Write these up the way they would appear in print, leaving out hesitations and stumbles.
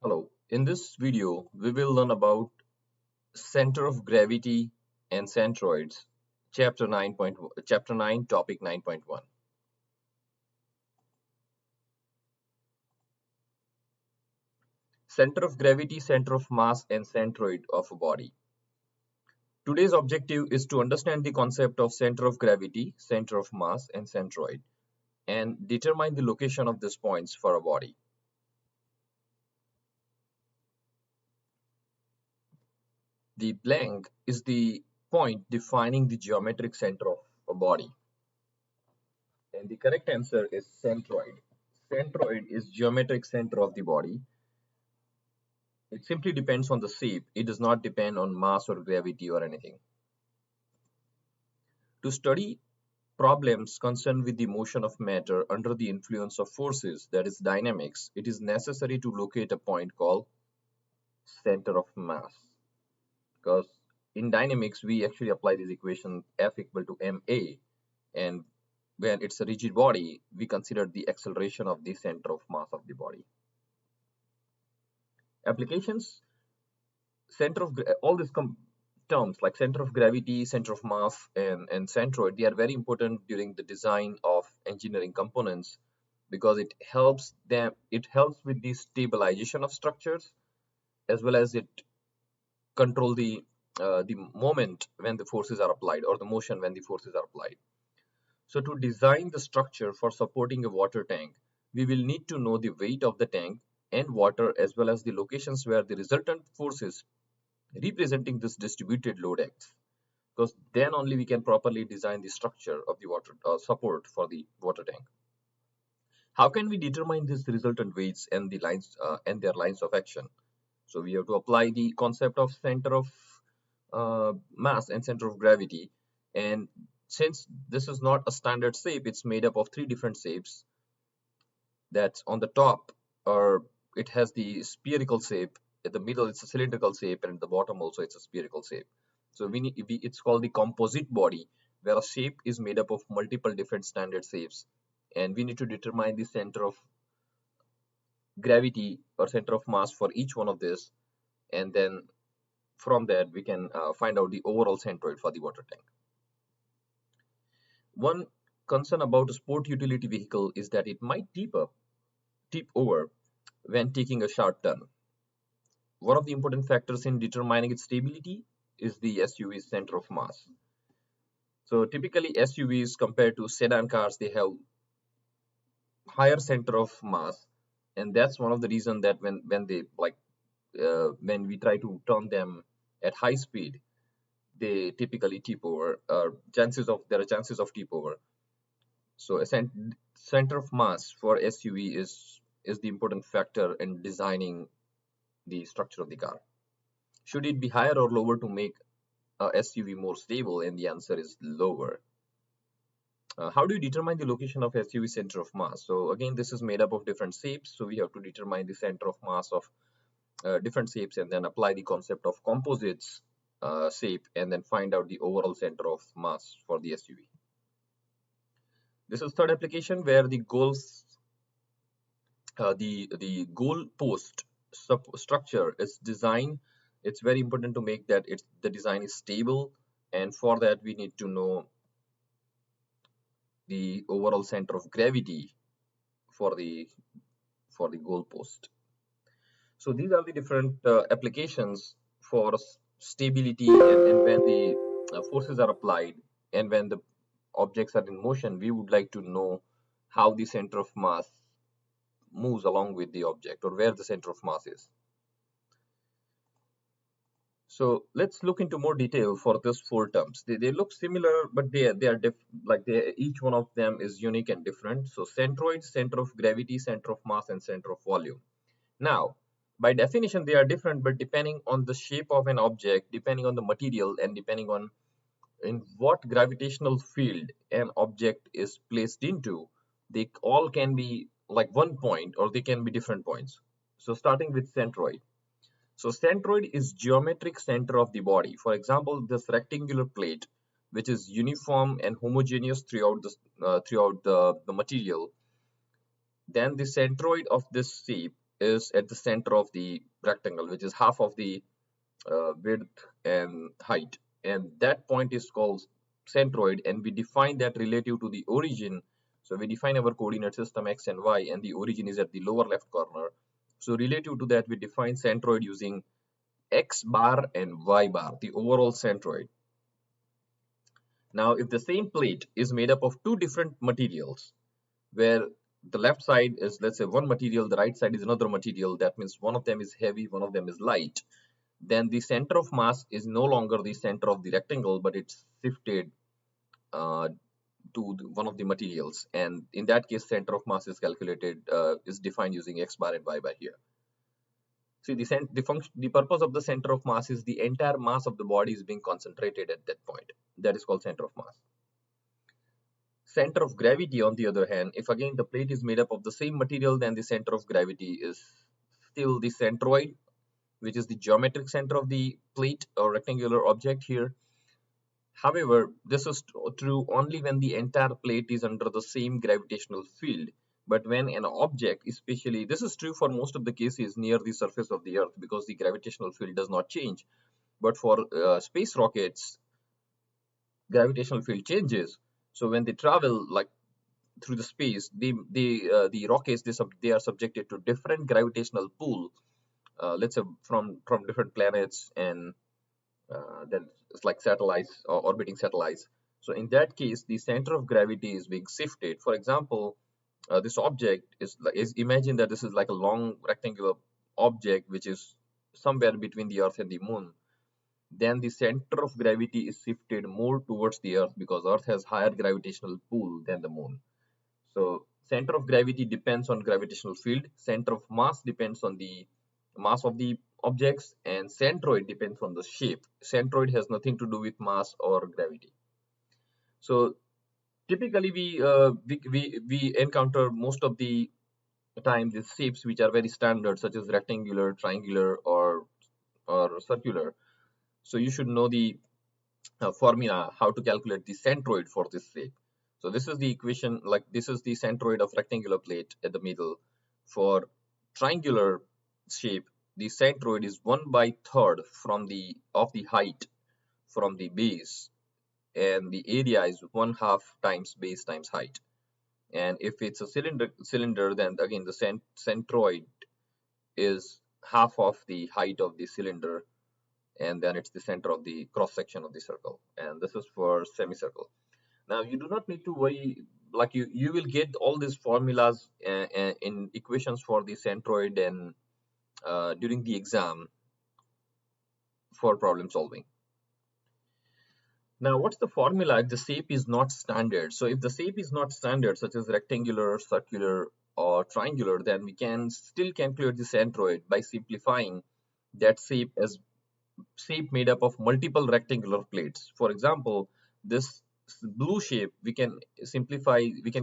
Hello, in this video we will learn about center of gravity and centroids, chapter 9, topic 9.1. Center of gravity, center of mass and centroid of a body. Today's objective is to understand the concept of center of gravity, center of mass and centroid and determine the location of these points for a body. The blank is the point defining the geometric center of a body. And the correct answer is centroid. Centroid is geometric center of the body. It simply depends on the shape. It does not depend on mass or gravity or anything. To study problems concerned with the motion of matter under the influence of forces, that is dynamics, it is necessary to locate a point called center of mass. Because in dynamics, we actually apply this equation F equal to ma, and when it's a rigid body, we consider the acceleration of the center of mass of the body. Applications, all these terms like center of gravity, center of mass, and centroid, they are very important during the design of engineering components because it helps with the stabilization of structures as well as it control the moment when the forces are applied or the motion when the forces are applied. So to design the structure for supporting a water tank, we will need to know the weight of the tank and water as well as the locations where the resultant forces representing this distributed load acts, because then only we can properly design the structure of the water support for the water tank. How can we determine these resultant weights and the lines and their lines of action? So we have to apply the concept of center of mass and center of gravity. And since this is not a standard shape, it's made up of three different shapes. That's on the top, or it has the spherical shape. At the middle, it's a cylindrical shape, and at the bottom also it's a spherical shape. So it's called the composite body, where a shape is made up of multiple different standard shapes, and we need to determine the center of gravity or center of mass for each one of this, and then from that we can find out the overall centroid for the water tank. One concern about a sport utility vehicle is that it might tip over when taking a sharp turn. One of the important factors in determining its stability is the SUV's center of mass. So typically SUVs compared to sedan cars, they have higher center of mass, and that's one of the reasons that when we try to turn them at high speed, they typically tip over. There are chances of tip over. So a center of mass for SUV is the important factor in designing the structure of the car. Should it be higher or lower to make a SUV more stable? And the answer is lower. How do you determine the location of SUV center of mass? So again, this is made up of different shapes. So we have to determine the center of mass of different shapes and then apply the concept of composites shape and then find out the overall center of mass for the SUV. This is third application where the goal post structure is designed. It's very important to make that the design is stable, and for that we need to know the overall center of gravity for the goal post. So these are the different applications for stability, and when the forces are applied and when the objects are in motion, we would like to know how the center of mass moves along with the object or where the center of mass is. So let's look into more detail for these four terms. They look similar, but they are each one of them is unique and different. So centroid, center of gravity, center of mass, and center of volume. Now, by definition, they are different, but depending on the shape of an object, depending on the material, and depending on in what gravitational field an object is placed into, they all can be like one point or they can be different points. So starting with centroid. So centroid is geometric center of the body. For example, this rectangular plate, which is uniform and homogeneous throughout the material, then the centroid of this shape is at the center of the rectangle, which is half of the width and height, and that point is called centroid, and we define that relative to the origin. So we define our coordinate system x and y, and the origin is at the lower left corner. So relative to that, we define centroid using x bar and y bar, the overall centroid. Now, if the same plate is made up of two different materials, where the left side is, let's say, one material, the right side is another material, that means one of them is heavy, one of them is light, then the center of mass is no longer the center of the rectangle, but it's shifted uh, to one of the materials. And in that case, center of mass is calculated, is defined using x bar and y bar here. See, the purpose of the center of mass is the entire mass of the body is being concentrated at that point. That is called center of mass. Center of gravity, on the other hand, if again the plate is made up of the same material, then the center of gravity is still the centroid, which is the geometric center of the plate or rectangular object here. However, this is true only when the entire plate is under the same gravitational field. But when an object, especially this is true for most of the cases near the surface of the Earth, because the gravitational field does not change. But for space rockets, gravitational field changes. So when they travel like through the space, the rockets, they are subjected to different gravitational pull. Let's say from different planets, and then it's like satellites or orbiting satellites. So in that case, the center of gravity is being shifted. For example, this object is imagine that this is like a long rectangular object which is somewhere between the Earth and the Moon. Then the center of gravity is shifted more towards the Earth because Earth has higher gravitational pull than the Moon. So center of gravity depends on gravitational field, center of mass depends on the mass of the objects, and centroid depends on the shape. Centroid has nothing to do with mass or gravity. So typically we encounter most of the time these shapes which are very standard, such as rectangular, triangular, or circular. So you should know the formula how to calculate the centroid for this shape. So this is the equation, like this is the centroid of rectangular plate at the middle. For triangular shape, the centroid is 1/3 from the of the height from the base, and the area is 1/2 times base times height. And if it's a cylinder, then again the centroid is half of the height of the cylinder, and then it's the center of the cross section of the circle. And this is for semicircle. Now you do not need to worry, like you will get all these formulas in equations for the centroid and during the exam for problem solving. Now, what's the formula if the shape is not standard? So if the shape is not standard, such as rectangular, circular, or triangular, then we can still calculate the centroid by simplifying that shape as shape made up of multiple rectangular plates. For example, this blue shape, we can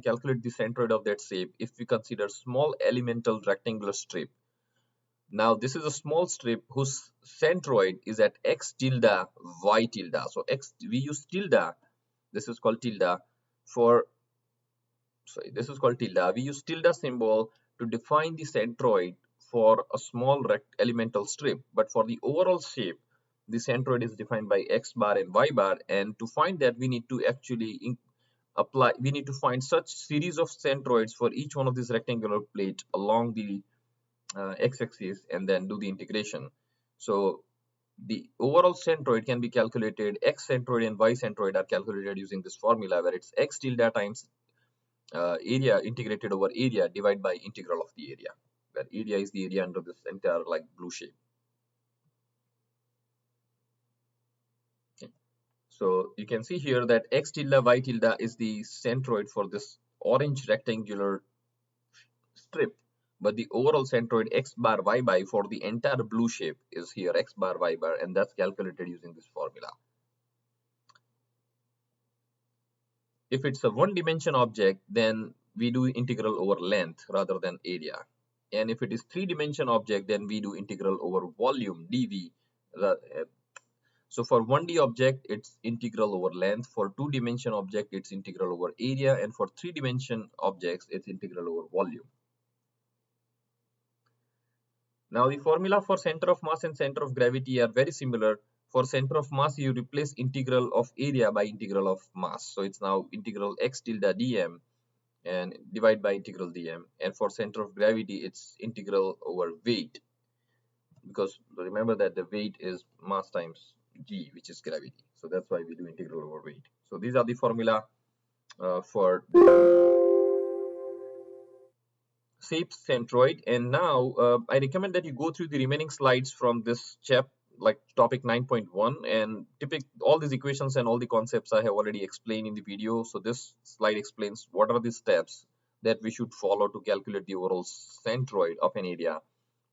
calculate the centroid of that shape if we consider small elemental rectangular strip. Now this is a small strip whose centroid is at x tilde y tilde. So we use tilde, this is called tilde for, sorry, this is called tilde. We use tilde symbol to define the centroid for a small elemental strip, but for the overall shape, the centroid is defined by x bar and y bar. And to find that, we need to actually we need to find such series of centroids for each one of these rectangular plate along the x-axis, and then do the integration. So the overall centroid can be calculated, x centroid and y centroid are calculated using this formula, where it's x tilde times area integrated over area divided by integral of the area, where area is the area under this entire like blue shape. Okay. So you can see here that x tilde y tilde is the centroid for this orange rectangular strip, but the overall centroid x bar y bar for the entire blue shape is here x bar y bar, and that's calculated using this formula. If it's a one-dimension object, then we do integral over length rather than area. And if it is three-dimension object, then we do integral over volume, dv. So for 1D object, it's integral over length. For two-dimension object, it's integral over area. And for three-dimension objects, it's integral over volume. Now the formula for center of mass and center of gravity are very similar. For center of mass, you replace integral of area by integral of mass. So it's now integral x tilde dm and divide by integral dm. And for center of gravity, it's integral over weight, because remember that the weight is mass times g, which is gravity. So that's why we do integral over weight. So these are the formula for SAPE Centroid. And now I recommend that you go through the remaining slides from this like topic 9.1, and all these equations and all the concepts I have already explained in the video. So this slide explains what are the steps that we should follow to calculate the overall centroid of an area.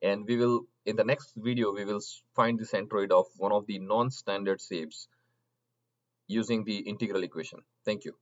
And we will, in the next video, we will find the centroid of one of the non-standard shapes using the integral equation. Thank you.